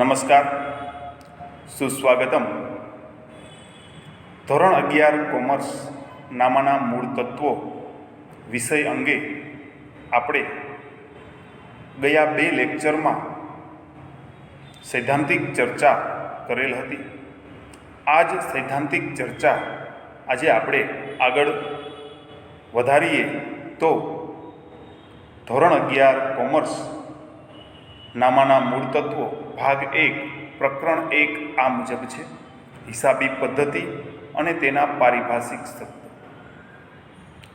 નમસ્કાર, સુસ્વાગતમ. ધોરણ 11 કોમર્સ નામાના મૂળ તત્વો વિષય અંગે આપણે ગયા 2 લેક્ચરમાં સૈદ્ધાંતિક ચર્ચા કરેલ હતી. આ જ સૈદ્ધાંતિક ચર્ચા આજે આપણે આગળ વધારીએ તો ધોરણ 11 કોમર્સ નામાના મૂળ તત્વો ભાગ 1 પ્રકરણ 1 આ મુજબ છે: હિસાબી પદ્ધતિ અને તેના પારિભાષિક શબ્દ.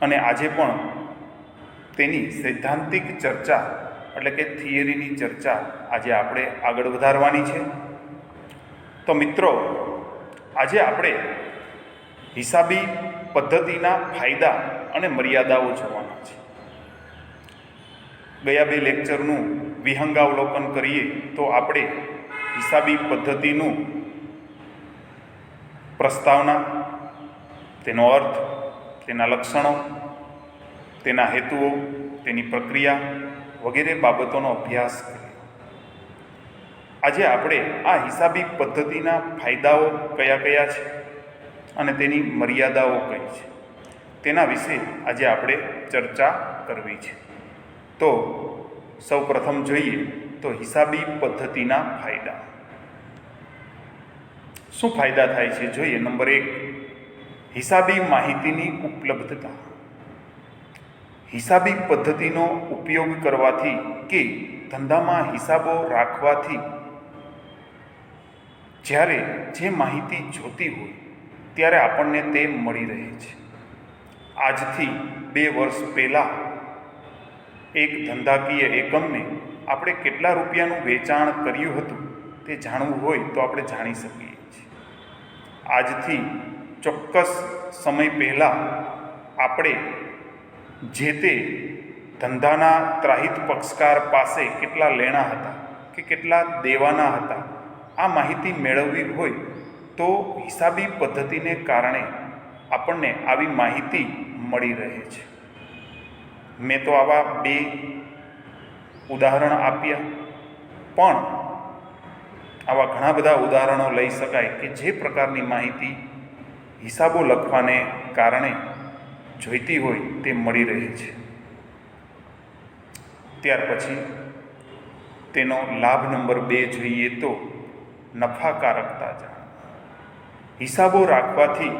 અને આજે પણ તેની સૈદ્ધાંતિક ચર્ચા એટલે કે થિયરીની ચર્ચા આજે આપણે આગળ વધારવાની છે. તો મિત્રો, આજે આપણે હિસાબી પદ્ધતિના ફાયદા અને મર્યાદાઓ જોવાના છે. ગયા 2 લેક્ચરનું વિહંગાવલોકન કરીએ તો આપણે હિસાબી પદ્ધતિનું પ્રસ્તાવના, તેનો અર્થ, તેના લક્ષણો, તેના હેતુઓ, તેની પ્રક્રિયા વગેરે બાબતોનો અભ્યાસ કરીએ. આજે આપણે આ હિસાબી પદ્ધતિના ફાયદાઓ કયા કયા છે અને તેની મર્યાદાઓ કઈ છે તેના વિશે આજે આપણે ચર્ચા કરવી છે. તો સૌ પ્રથમ જોઈએ તો હિસાબી પદ્ધતિના ફાયદા. શું ફાયદા થાય છે જોઈએ. નંબર 1, હિસાબી માહિતીની ઉપલબ્ધતા. હિસાબી પદ્ધતિનો ઉપયોગ કરવાથી કે ધંધામાં હિસાબો રાખવાથી જ્યારે જે માહિતી જોતી હોય ત્યારે આપણને તે મળી રહે છે. આજથી 2 વર્ષ પહેલાં એક ધંધાકીય એકમને આપણે કેટલા રૂપિયાનું વેચાણ કર્યું હતું તે જાણવું હોય તો આપણે જાણી શકીએ છીએ. આજથી ચોક્કસ સમય પહેલાં આપણે જે તે ધંધાના ત્રાહિત પક્ષકાર પાસે કેટલા લેણા હતા કે કેટલા દેવાના હતા, આ માહિતી મેળવવી હોય તો હિસાબી પદ્ધતિને કારણે આપણને આવી માહિતી મળી રહે છે. મેં તો આવા 2 ઉદાહરણ આપ્યા, પણ આવા ઘણા બધા ઉદાહરણો લઈ શકાય કે જે પ્રકારની માહિતી હિસાબો લખવાને કારણે જોઈતી હોય તે મળી રહે છે. ત્યાર પછી તેનો લાભ નંબર 2 જોઈએ તો નફાકારકતા જાણ. હિસાબો રાખવાથી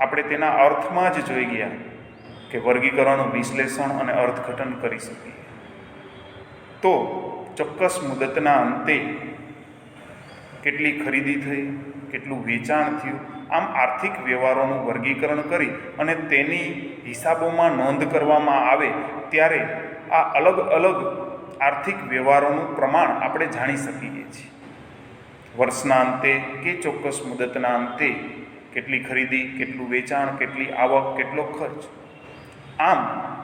આપણે તેના અર્થમાં જ જોઈ ગયા કે વર્ગીકરણ, વિશ્લેષણ અને અર્થઘટન કરી શકીએ. તો ચોક્કસ મુદતના અંતે કેટલી ખરીદી થઈ, કેટલું વેચાણ થયું, આમ આર્થિક વ્યવહારોનું વર્ગીકરણ કરી અને તેની હિસાબોમાં નોંધ કરવામાં આવે ત્યારે આ અલગ અલગ આર્થિક વ્યવહારોનું પ્રમાણ આપણે જાણી શકીએ છીએ. વર્ષના અંતે કે ચોક્કસ મુદતના અંતે કેટલી ખરીદી, કેટલું વેચાણ, કેટલી આવક, કેટલો ખર્ચ. આમ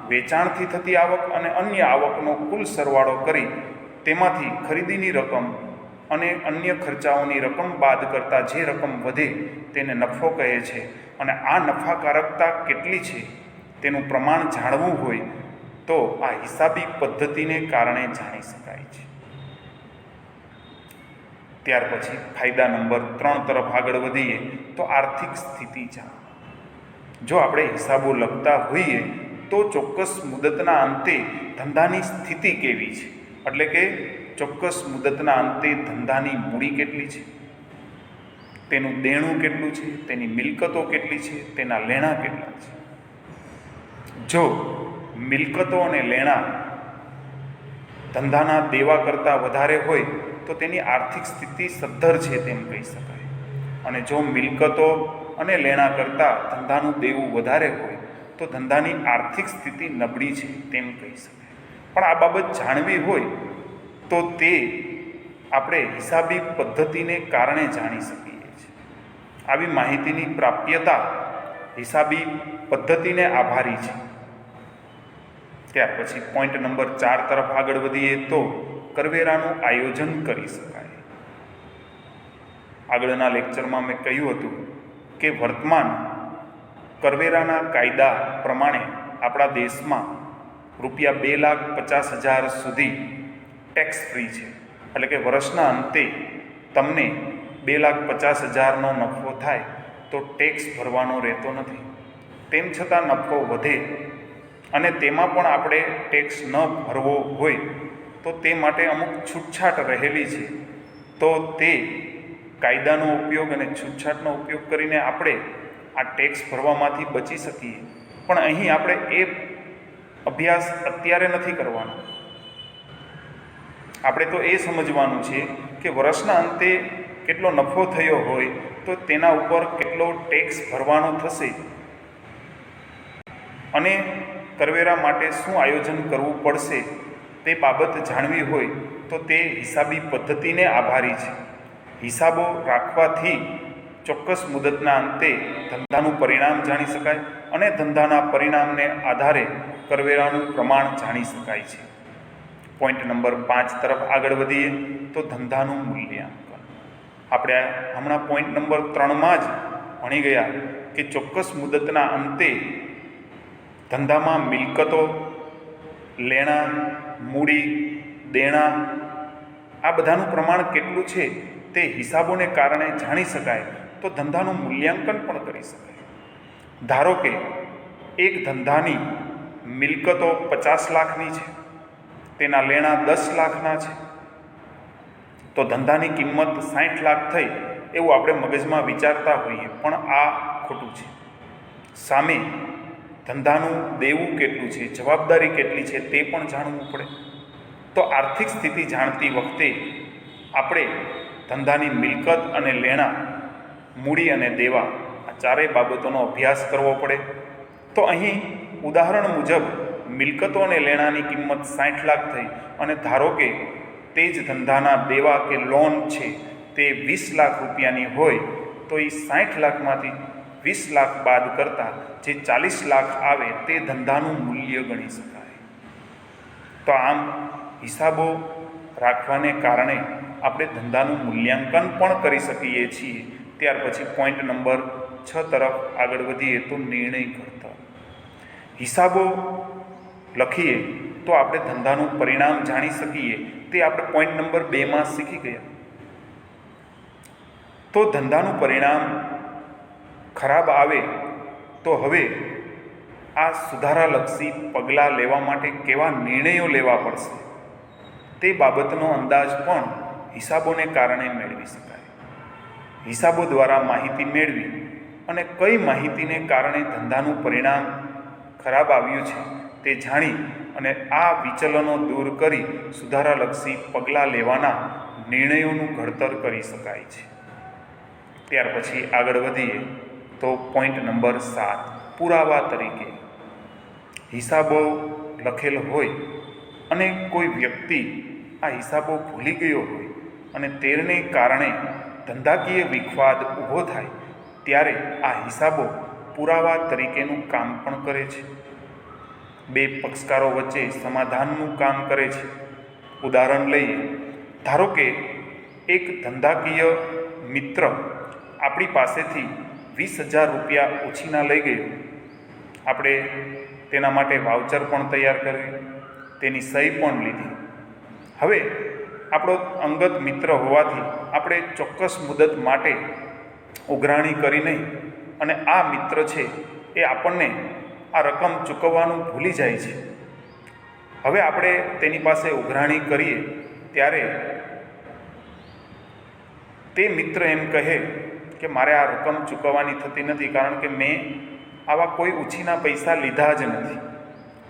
વેચાણથી થતી આવક અને અન્ય આવકનો કુલ સરવાળો કરી તેમાંથી ખરીદીની રકમ અને અન્ય ખર્ચાઓની રકમ બાદ કરતાં જે રકમ વધે તેને નફો કહે છે. અને આ નફાકારકતા કેટલી છે તેનું પ્રમાણ જાણવું હોય તો આ હિસાબી પદ્ધતિને કારણે જાણી શકાય છે. ત્યાર પછી ફાયદા નંબર 3 તરફ આગળ વધીએ તો આર્થિક સ્થિતિ જાણ. જો આપણે હિસાબો લખતા હોઈએ તો ચોક્કસ મુદતના અંતે ધંધાની સ્થિતિ કેવી છે, એટલે કે ચોક્કસ મુદતના અંતે ધંધાની મૂડી કેટલી છે, તેનું દેણું કેટલું છે, તેની મિલકતો કેટલી છે, તેના લેણા કેટલા છે. જો મિલકતો અને લેણા ધંધાના દેવા કરતાં વધારે હોય તો તેની આર્થિક સ્થિતિ સદ્ધર છે તેમ કહી શકાય. અને જો મિલકતો અને લેણા કરતાં ધંધાનું દેવું વધારે હોય તો ધંધાની આર્થિક સ્થિતિ નબળી છે તેમ કહી શકાય. પણ આ બાબત જાણવી હોય તો તે આપણે હિસાબી પદ્ધતિને કારણે જાણી શકીએ છીએ. આવી માહિતીની પ્રાપ્યતા હિસાબી પદ્ધતિને આભારી છે. ત્યાર પછી પોઈન્ટ નંબર 4 તરફ આગળ વધીએ તો કરવેરાનું આયોજન કરી શકાય. આગળના લેક્ચરમાં મેં કહ્યું હતું કે વર્તમાન કરવેરાના કાયદા પ્રમાણે આપણા દેશમાં ₹2,50,000 સુધી ટેક્સ ફ્રી છે. એટલે કે વર્ષના અંતે તમને 2,50,000નો નફો થાય તો ટેક્સ ભરવાનો રહેતો નથી. તેમ છતાં નફો વધે અને તેમાં પણ આપણે ટેક્સ ન ભરવો હોય તો તે માટે અમુક છૂટછાટ રહેલી છે. તો તે કાયદાનો ઉપયોગ અને છૂટછાટનો ઉપયોગ કરીને આપણે આ ટેક્સ ભરવામાંથી બચી શકીએ. પણ અહીં આપણે એ અભ્યાસ અત્યારે નથી કરવાનો. આપણે તો એ સમજવાનું છે કે વર્ષના અંતે કેટલો નફો થયો હોય તો તેના ઉપર કેટલો ટેક્સ ભરવાનો થશે અને કરવેરા માટે શું આયોજન કરવું પડશે તે બાબત જાણવી હોય તો તે હિસાબી પદ્ધતિને આભારી છે. હિસાબો રાખવાથી ચોક્કસ મુદતના અંતે ધંધાનું પરિણામ જાણી શકાય અને ધંધાના પરિણામને આધારે કરવેરાનું પ્રમાણ જાણી શકાય છે. પોઈન્ટ નંબર 5 તરફ આગળ વધીએ તો ધંધાનું મૂલ્યાંકન. આપણે હમણાં પોઈન્ટ નંબર 3માં જ ભણી ગયા કે ચોક્કસ મુદતના અંતે ધંધામાં મિલકતો, લેણા, મૂડી, દેણા આ બધાનું પ્રમાણ કેટલું છે તે હિસાબોને કારણે જાણી શકાય તો ધંધાનું મૂલ્યાંકન પણ કરી શકાય. ધારો કે એક ધંધાની મિલકતો 50 લાખની છે, તેના લેણા 10 લાખના છે, તો ધંધાની કિંમત 60 લાખ થઈ એવું આપણે મગજમાં વિચારતા હોઈએ, પણ આ ખોટું છે. સામે ધંધાનું દેવું કેટલું છે, જવાબદારી કેટલી છે તે પણ જાણવું પડે. તો આર્થિક સ્થિતિ જાણતી વખતે આપણે ધંધાની મિલકત અને લેણા, મૂડી અને દેવા આ ચારેય બાબતોનો અભ્યાસ કરવો પડે. તો અહીં ઉદાહરણ મુજબ મિલકતો અને લેણાની કિંમત 60 લાખ થઈ અને ધારો કે તે જ ધંધાના દેવા કે લોન છે તે 20 લાખ રૂપિયાની હોય તો એ 60 લાખમાંથી 20 લાખ બાદ કરતાં જે 40 લાખ આવે તે ધંધાનું મૂલ્ય ગણી શકાય. તો આમ હિસાબો રાખવાને કારણે આપણે ધંધાનું મૂલ્યાંકન પણ કરી શકીએ છીએ. ત્યાર પછી પોઈન્ટ નંબર 6 તરફ આગળ વધીએ તો નિર્ણય ઘડતર. હિસાબો લખીએ તો આપણે ધંધાનું પરિણામ જાણી શકીએ. તે આપણે પોઈન્ટ નંબર 2માં શીખી ગયા. તો ધંધાનું પરિણામ ખરાબ આવે તો હવે આ સુધારાલક્ષી પગલાં લેવા માટે કેવા નિર્ણયો લેવા પડશે તે બાબતનો અંદાજ પણ હિસાબોને કારણે મેળવી શકાય. હિસાબો દ્વારા માહિતી મેળવી અને કઈ માહિતીને કારણે ધંધાનું પરિણામ ખરાબ આવ્યું છે તે જાણી અને આ વિચલનો દૂર કરી સુધારાલક્ષી પગલાં લેવાના નિર્ણયોનું ઘડતર કરી શકાય છે. ત્યાર પછી આગળ વધીએ તો પોઈન્ટ નંબર 7 પુરાવા તરીકે. હિસાબો લખેલ હોય અને કોઈ વ્યક્તિ આ હિસાબો ભૂલી ગયો હોય અને તેને કારણે ધંધાકીય વિખવાદ ઊભો થાય ત્યારે આ હિસાબો પુરાવા તરીકેનું કામ પણ કરે છે. બે પક્ષકારો વચ્ચે સમાધાનનું કામ કરે છે. ઉદાહરણ લઈએ, ધારો કે એક ધંધાકીય મિત્ર આપણી પાસેથી 20,000 રૂપિયા ઉછીના લઈ ગયો. આપણે તેના માટે વાઉચર પણ તૈયાર કર્યું, તેની સહી પણ લીધી. હવે આપણો અંગત મિત્ર હોવાથી આપણે ચોક્કસ મુદત માટે ઉઘરાણી કરી નહીં અને આ મિત્ર છે એ આપણને આ રકમ ચૂકવવાનું ભૂલી જાય છે. હવે આપણે તેની પાસે ઉઘરાણી કરીએ ત્યારે તે મિત્ર એમ કહે કે મારે આ રકમ ચૂકવવાની થતી નથી કારણ કે મેં આવા કોઈ ઉછીના પૈસા લીધા જ નથી.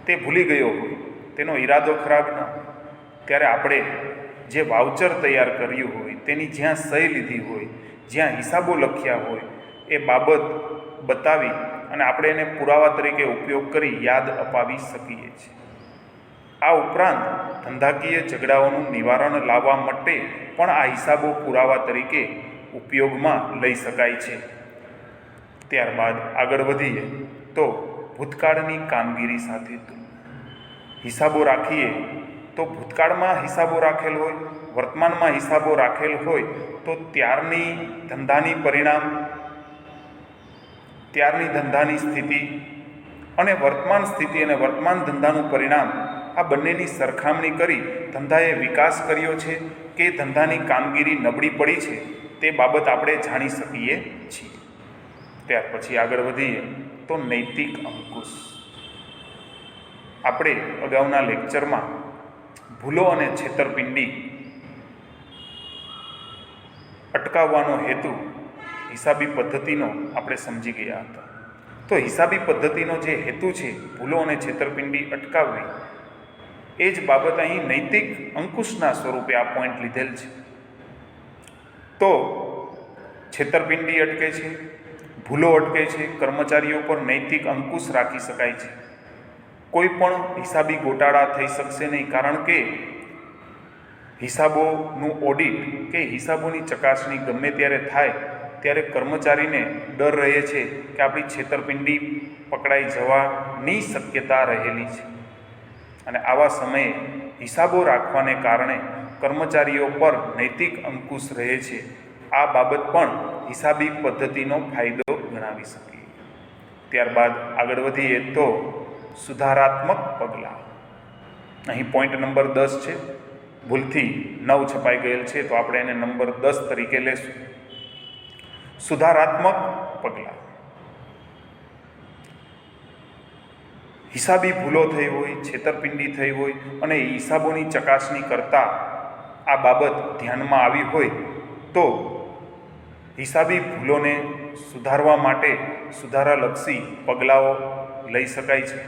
તે ભૂલી ગયો હોય, તેનો ઈરાદો ખરાબ ન હોય, ત્યારે આપણે જે વાઉચર તૈયાર કર્યું હોય, તેની જ્યાં સહી લીધી હોય, જ્યાં હિસાબો લખ્યા હોય એ બાબત બતાવી અને આપણે એને પુરાવા તરીકે ઉપયોગ કરી યાદ અપાવી શકીએ છીએ. આ ઉપરાંત ધંધાકીય ઝઘડાઓનું નિવારણ લાવવા માટે પણ આ હિસાબો પુરાવા તરીકે ઉપયોગમાં લઈ શકાય છે. ત્યારબાદ આગળ વધીએ તો ભૂતકાળની કામગીરી સાથે હિસાબો રાખીએ તો ભૂતકાળમાં હિસાબો રાખેલ હોય, વર્તમાનમાં હિસાબો રાખેલ હોય તો ત્યારની ધંધાની સ્થિતિ અને વર્તમાન સ્થિતિ અને વર્તમાન ધંધાનું પરિણામ આ બંનેની સરખામણી કરી ધંધાએ વિકાસ કર્યો છે કે ધંધાની કામગીરી નબળી પડી છે તે બાબત આપણે જાણી શકીએ છીએ. ત્યાર પછી આગળ વધીએ તો નૈતિક અંકુશ. આપણે અગાઉના લેક્ચરમાં ભૂલો અને છેતરપિંડી અટકાવવાનો હેતુ હિસાબી પદ્ધતિનો આપણે સમજી ગયા હતા. તો હિસાબી પદ્ધતિનો જે હેતુ છે ભૂલો અને છેતરપિંડી અટકાવવી, એ જ બાબત અહીં નૈતિક અંકુશના સ્વરૂપે આ પોઈન્ટ લીધેલ છે. તો છેતરપિંડી અટકે છે, ભૂલો અટકે છે, કર્મચારીઓ પર નૈતિક અંકુશ રાખી શકાય છે. કોઈ પણ હિસાબી ગોટાળા થઈ શકશે નહીં, કારણ કે હિસાબોનું ઓડિટ કે હિસાબોની ચકાસણી ગમે ત્યારે થાય ત્યારે કર્મચારીને ડર રહે છે કે આપણી છેતરપિંડી પકડાઈ જવાની શક્યતા રહેલી છે. અને આવા સમયે હિસાબો રાખવાને કારણે કર્મચારીઓ પર નૈતિક અંકુશ રહે છે. આ બાબત પણ હિસાબી પદ્ધતિનો ફાયદો ગણાવી શકીએ. ત્યારબાદ આગળ વધીએ તો સુધારાત્મક પગલાં. અહીં પોઈન્ટ નંબર 10 છે, ભૂલથી 9 છપાઈ ગયેલ છે તો આપણે એને નંબર 10 તરીકે લેશું. સુધારાત્મક પગલાં. હિસાબી ભૂલો થઈ હોય, છેતરપિંડી થઈ હોય અને હિસાબોની ચકાસણી કરતાં આ બાબત ધ્યાનમાં આવી હોય તો હિસાબી ભૂલોને સુધારવા માટે સુધારાલક્ષી પગલાઓ લઈ શકાય છે,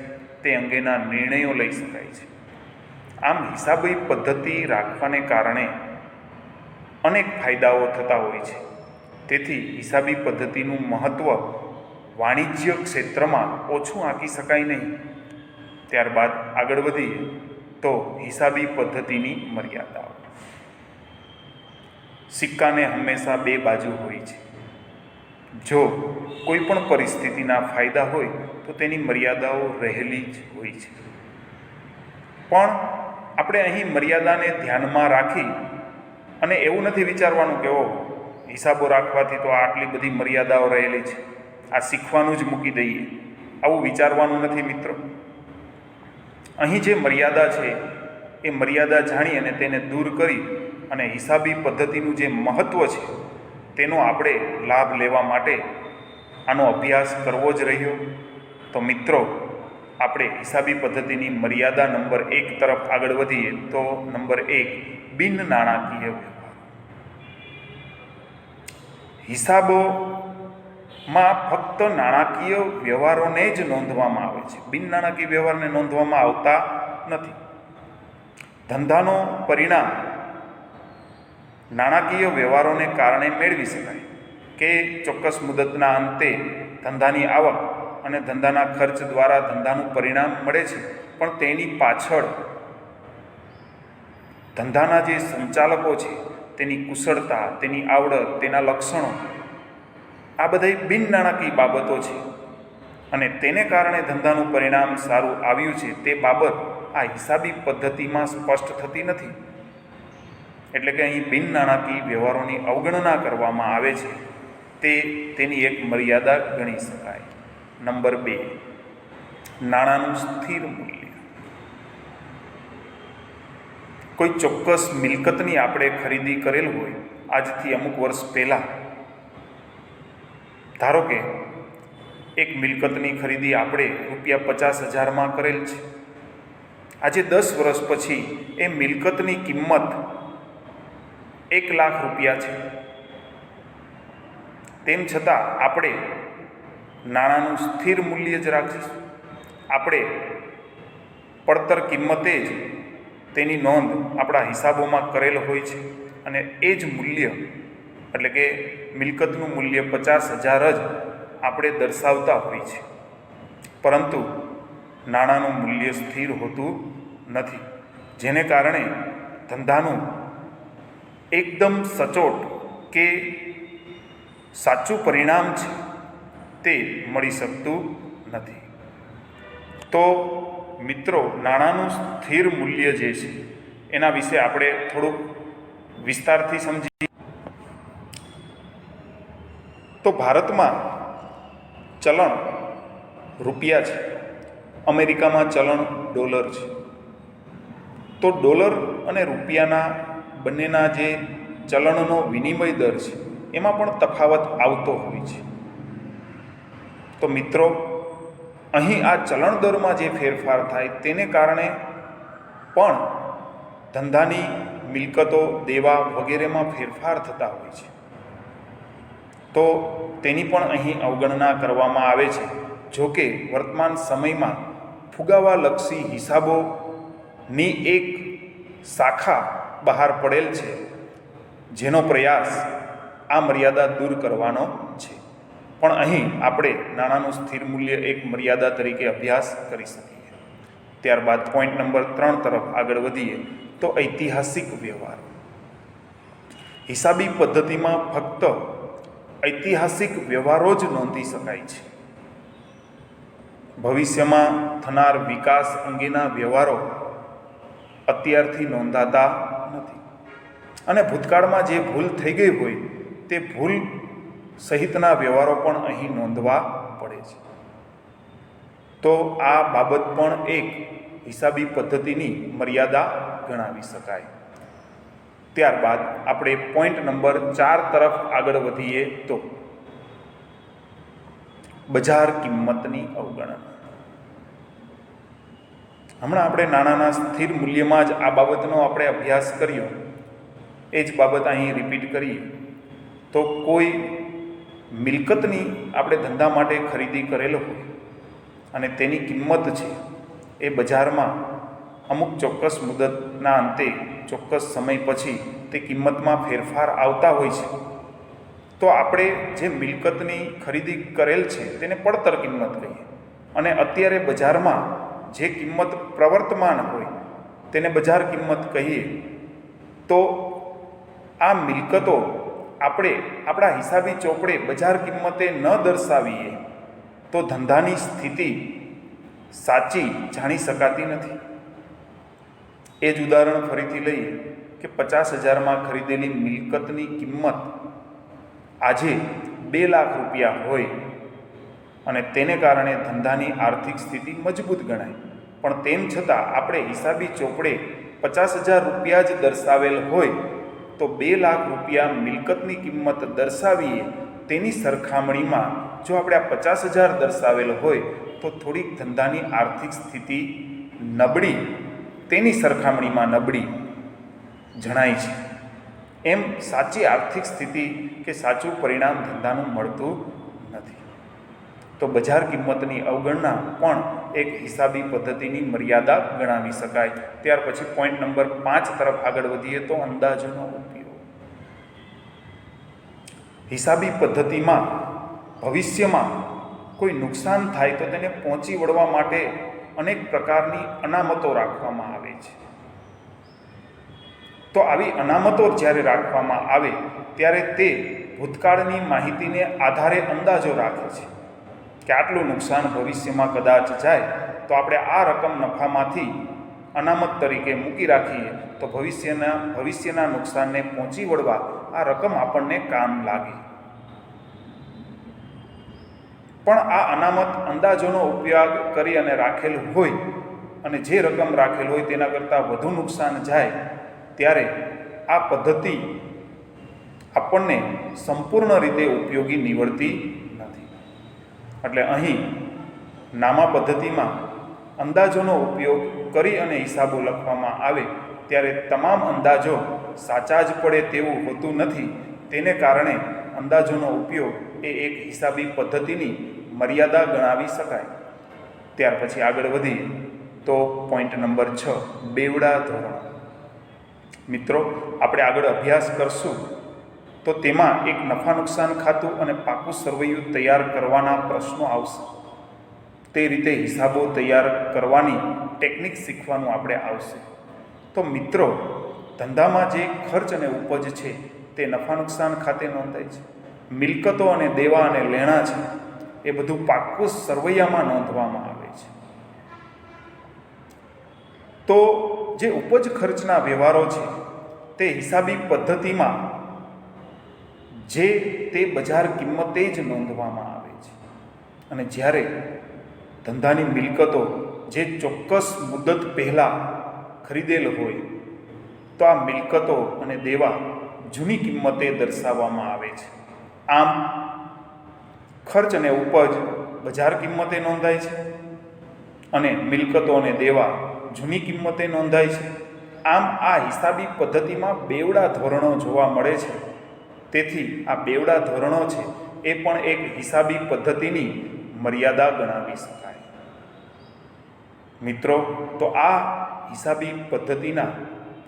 તે અંગેના નિર્ણયો લઈ શકાય છે. આમ હિસાબી પદ્ધતિ રાખવાને કારણે અનેક ફાયદાઓ થતા હોય છે. તેથી હિસાબી પદ્ધતિનું મહત્ત્વ વાણિજ્ય ક્ષેત્રમાં ઓછું આંકી શકાય નહીં. ત્યારબાદ આગળ વધીએ તો હિસાબી પદ્ધતિની મર્યાદાઓ. સિક્કાને હંમેશા બે બાજુ હોય છે. જો કોઈ પણ પરિસ્થિતિના ફાયદા હોય તો તેની મર્યાદાઓ રહેલી જ હોય છે. પણ આપણે અહીં મર્યાદાને ધ્યાનમાં રાખી અને એવું નથી વિચારવાનું કે હિસાબો રાખવાથી તો આટલી બધી મર્યાદાઓ રહેલી છે, આ શીખવાનું જ મૂકી દઈએ, આવું વિચારવાનું નથી મિત્રો. અહીં જે મર્યાદા છે એ મર્યાદા જાણી અને તેને દૂર કરી અને હિસાબી પદ્ધતિનું જે મહત્ત્વ છે તેનો આપણે લાભ લેવા માટે આનો અભ્યાસ કરવો જ રહ્યો. તો મિત્રો આપણે હિસાબી પદ્ધતિની મર્યાદા નંબર 1 તરફ આગળ વધીએ તો નંબર 1, બિન નાણાકીય વ્યવહાર. હિસાબોમાં ફક્ત નાણાકીય વ્યવહારોને જ નોંધવામાં આવે છે, બિન નાણાકીય વ્યવહારને નોંધવામાં આવતા નથી. ધંધાનો પરિણામ નાણાકીય વ્યવહારોને કારણે મેળવી શકાય કે ચોક્કસ મુદતના અંતે ધંધાની આવક અને ધંધાના ખર્ચ દ્વારા ધંધાનું પરિણામ મળે છે, પણ તેની પાછળ ધંધાના જે સંચાલકો છે તેની કુશળતા, તેની આવડત, તેના લક્ષણો, આ બધી બિન નાણાકીય બાબતો છે અને તેને કારણે ધંધાનું પરિણામ સારું આવ્યું છે તે બાબત આ હિસાબી પદ્ધતિમાં સ્પષ્ટ થતી નથી. એટલે કે અહીં બિન નાણાકીય વ્યવહારોની અવગણના કરવામાં આવે છે, તેની એક મર્યાદા ગણી શકાય. નંબર 2, નાણાંનું સ્થિર મૂલ્ય. કોઈ ચોક્કસ મિલકતની આપણે ખરીદી કરેલ હોય આજથી અમુક વર્ષ પહેલાં. ધારો કે એક મિલકતની ખરીદી આપણે ₹50,000 કરેલ છે. આજે 10 વર્ષ પછી એ મિલકતની કિંમત ₹1,00,000 છે. તેમ છતાં આપણે નાણાંનું સ્થિર મૂલ્ય જ રાખીશું. આપણે પડતર કિંમતે જ તેની નોંધ આપણા હિસાબોમાં કરેલ હોય છે અને એ જ મૂલ્ય એટલે કે મિલકતનું મૂલ્ય 50,000 જ આપણે દર્શાવતા હોય છે, પરંતુ નાણાંનું મૂલ્ય સ્થિર હોતું નથી, જેને કારણે ધંધાનું એકદમ સચોટ કે સાચું પરિણામ છે તે મળી શકતું નથી. તો મિત્રો, નાણાંનું સ્થિર મૂલ્ય જે છે એના વિશે આપણે થોડુંક વિસ્તારથી સમજીએ. તો ભારતમાં ચલણ રૂપિયા છે, અમેરિકામાં ચલણ ડોલર છે. તો ડોલર અને રૂપિયાના બંનેના જે ચલણનો વિનિમય દર છે એમાં પણ તફાવત આવતો હોય છે. તો મિત્રો, અહીં આ ચલણ દરમાં જે ફેરફાર થાય તેને કારણે પણ ધંધાની મિલકતો, દેવા વગેરેમાં ફેરફાર થતા હોય છે. તો તેની પણ અહીં અવગણના કરવામાં આવે છે. જો કે વર્તમાન સમયમાં ફુગાવાલક્ષી હિસાબોની એક શાખા બહાર પડેલ છે, જેનો પ્રયાસ આ મર્યાદા દૂર કરવાનો છે. પણ અહીં આપણે નાણાંનું સ્થિર મૂલ્ય એક મર્યાદા તરીકે અભ્યાસ કરી શકીએ. ત્યારબાદ પોઈન્ટ નંબર 3 તરફ આગળ વધીએ તો ઐતિહાસિક વ્યવહાર. હિસાબી પદ્ધતિમાં ફક્ત ઐતિહાસિક વ્યવહારો જ નોંધી શકાય છે. ભવિષ્યમાં થનાર વિકાસ અંગેના વ્યવહારો અત્યારથી નોંધાતા નથી, અને ભૂતકાળમાં જે ભૂલ થઈ ગઈ હોય તે ભૂલ સહિતના વ્યવહારો પણ અહીં નોંધવા પડે છે. તો આ બાબત પણ એક હિસાબી પદ્ધતિની મર્યાદા ગણાવી શકાય. ત્યારબાદ આપણે પોઈન્ટ નંબર 4 તરફ આગળ વધીએ તો બજાર કિંમતની અવગણના. હમણાં આપણે નાણાંના સ્થિર મૂલ્યમાં જ આ બાબતનો આપણે અભ્યાસ કર્યો, એ જ બાબત અહીં રિપીટ કરીએ તો કોઈ મિલકતની આપણે ધંધા માટે ખરીદી કરેલો હોય અને તેની કિંમત છે એ બજારમાં અમુક ચોક્કસ મુદતના અંતે ચોક્કસ સમય પછી તે કિંમતમાં ફેરફાર આવતા હોય છે. તો આપણે જે મિલકતની ખરીદી કરેલ છે તેને પડતર કિંમત કહીએ, અને અત્યારે બજારમાં જે કિંમત પ્રવર્તમાન હોય તેને બજાર કિંમત કહીએ. તો આ મિલકતો આપણે આપણા હિસાબી ચોપડે બજાર કિંમતે ન દર્શાવીએ તો ધંધાની સ્થિતિ સાચી જાણી શકાતી નથી. એ જ ઉદાહરણ ફરીથી લઈએ કે 50,000માં ખરીદેલી મિલકતની કિંમત આજે 2 લાખ રૂપિયા હોય અને તેને કારણે ધંધાની આર્થિક સ્થિતિ મજબૂત ગણાય, પણ તેમ છતાં આપણે હિસાબી ચોપડે 50,000 રૂપિયા જ દર્શાવેલ હોય તો 2 લાખ રૂપિયા મિલકતની કિંમત દર્શાવીએ તેની સરખામણીમાં જો આપણે આ 50,000 દર્શાવેલ હોય તો થોડીક ધંધાની આર્થિક સ્થિતિ નબળી, તેની સરખામણીમાં નબળી જણાય છે. એમ સાચી આર્થિક સ્થિતિ કે સાચું પરિણામ ધંધાનું મળતું નથી. તો બજાર કિંમતની અવગણના પણ એક હિસાબી પદ્ધતિની મર્યાદા ગણાવી શકાય. ત્યાર પછી પોઈન્ટ નંબર 5 તરફ આગળ વધીએ તો અંદાજોનો ઉપયોગ. હિસાબી પદ્ધતિમાં ભવિષ્યમાં કોઈ નુકસાન થાય તો તેને પહોંચી વળવા માટે અનેક પ્રકારની અનામતો રાખવામાં આવે છે. તો આવી અનામતો જ્યારે રાખવામાં આવે ત્યારે તે ભૂતકાળની માહિતીને આધારે અંદાજો રાખે છે કે આટલું નુકસાન ભવિષ્યમાં કદાચ જાય તો આપણે આ રકમ નફામાંથી અનામત તરીકે મૂકી રાખીએ તો ભવિષ્યના નુકસાનને પહોંચી વળવા આ રકમ આપણને કામ લાગે. પણ આ અનામત અંદાજોનો ઉપયોગ કરી અને રાખેલ હોય અને જે રકમ રાખેલ હોય તેના કરતાં વધુ નુકસાન જાય ત્યારે આ પદ્ધતિ આપણને સંપૂર્ણ રીતે ઉપયોગી નીવડતી નથી. એટલે અહીં નામા પદ્ધતિમાં અંદાજોનો ઉપયોગ કરી અને હિસાબો લખવામાં આવે ત્યારે તમામ અંદાજો સાચા જ પડે તેવું હોતું નથી. તેને કારણે અંદાજોનો ઉપયોગ એ એક હિસાબી પદ્ધતિની મર્યાદા ગણાવી શકાય. ત્યાર પછી આગળ વધીએ તો પોઈન્ટ નંબર 6 બેવડા ધોરણ. મિત્રો, આપણે આગળ અભ્યાસ કરશું તો તેમાં એક નફા નુકસાન ખાતું અને પાકું સરવૈયું તૈયાર કરવાના પ્રશ્નો આવશે. તે રીતે હિસાબો તૈયાર કરવાની ટેકનિક શીખવાનું આપણે આવશે. તો મિત્રો, ધંધામાં જે ખર્ચ અને ઉપજ છે તે નફા નુકસાન ખાતે નોંધાય છે. મિલકતો અને દેવા અને લેણા છે એ બધું પાક્કું સરવૈયામાં નોંધવામાં આવે છે. તો જે ઉપજ ખર્ચના વ્યવહારો છે તે હિસાબી પદ્ધતિમાં જે તે બજાર કિંમતે જ નોંધવામાં આવે છે. અને જ્યારે ધંધાની મિલકતો જે ચોક્કસ મુદત પહેલાં ખરીદેલ હોય તો આ મિલકતો અને દેવા જૂની કિંમતે દર્શાવવામાં આવે છે. આમ ખર્ચ અને ઉપજ બજાર કિંમતે નોંધાય છે અને મિલકતો અને દેવા જૂની કિંમતે નોંધાય છે. આમ આ હિસાબી પદ્ધતિમાં બેવડા ધોરણો જોવા મળે છે. તેથી આ બેવડા ધોરણો છે એ પણ એક હિસાબી પદ્ધતિની મર્યાદા ગણાવી શકાય. મિત્રો, તો આ હિસાબી પદ્ધતિના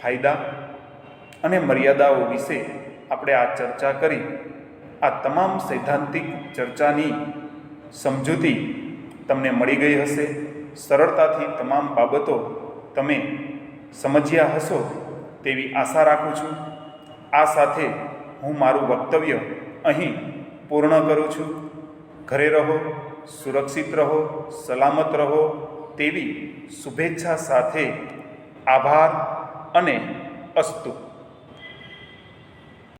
ફાયદા અને મર્યાદાઓ વિશે આપણે આ ચર્ચા કરી. આ તમામ સૈદ્ધાંતિક ચર્ચાની સમજૂતી તમને મળી ગઈ હશે. સરળતાથી તમામ બાબતો તમે સમજ્યા હશો તેવી આશા રાખું છું. આ સાથે હું મારું વક્તવ્ય અહીં પૂર્ણ કરું છું. ઘરે રહો, સુરક્ષિત રહો, સલામત રહો તેવી શુભેચ્છા સાથે આભાર અને અસ્તુ.